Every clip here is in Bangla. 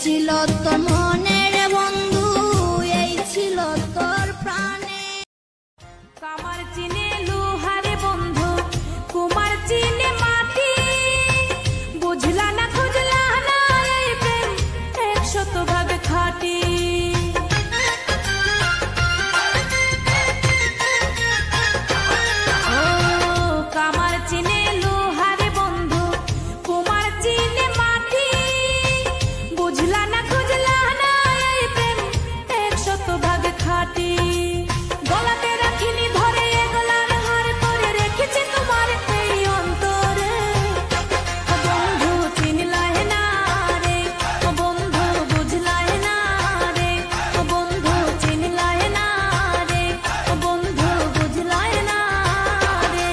ছিল তোর মনের বন্ধু, এই ছিল তোর প্রাণে। কামার চিনে লোহারে বন্ধু, কুমার চিনে মাটি, বুঝলা না খুঁজলা না এই প্রেম 100 ভাগ খাটি। কামার চিনে লোহারে বন্ধু, কুমার চিনে মাটি, বুঝলা না খুঁজলা না এই প্রেম 100 ভাগ খাটি। গলাতে রাখিনি ধরে এগলার হার করে রেখেছি তোমার এই অন্তরে। বন্ধু চিনলাই না রে, বন্ধু বুঝলাই না রে, বন্ধু চিনলাই না রে, বন্ধু বুঝলাই না রে।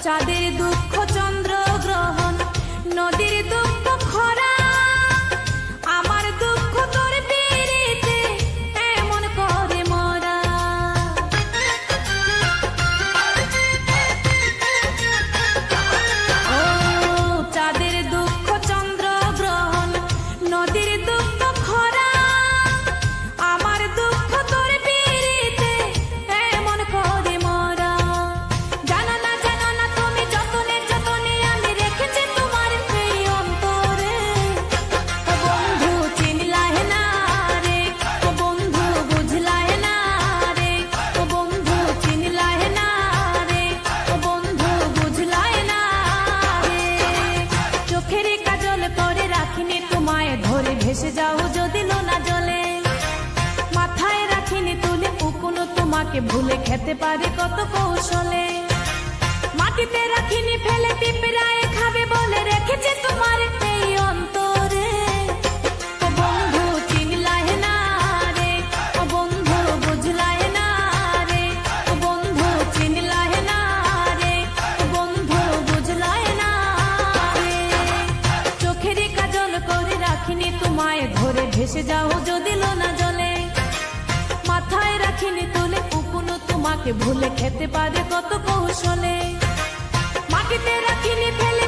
চাঁদের দুঃখ চন্দ্র গ্রহণ, নদীর দুঃখ খরা, আমার দুঃখ তোর পিরিতে এমন করে মরা। ও চাঁদের দুঃখ চন্দ্র গ্রহণ, নদীর দুঃখ খরা, আমার দুঃখ তোর পিরিতে এমন করে মরা। জানো না তুমি যতনে যতনে আমি রেখেছি তোমার এই অন্তরে। বন্ধু চিনলাই না রে, বন্ধু বুঝলাই না রে, বন্ধু চিনলাই না রে, বন্ধু বুঝলাই না রে। চোখের কাজল করে রাখিনি তোমায় ধরে ভেসে যাও যদি লোনা জলে। মাথায় রাখিনি তুলে উকুনো তোমাকে ভুলে খেতে পারি কত কৌশলে। মাটিতে রাখিনি ফেলে পিঁপড়ায় খাবে বলে রেখেছি তোমার এই অন্তরে। বন্ধু চিনলাই না রে, বন্ধু বুঝলাই না রে, বন্ধু চিনলাই না রে, বন্ধু বুঝলাই না রে। চোখের কাজল করে রাখিনি তোমায় ধরে ভেসে যাও যদি লোনা জলে। মাথায় রাখিনি তুলে উকুনো তোমাকে ভুলে খেতে পারে কত কৌশলে। মাটিতে রাখিনি ফেলে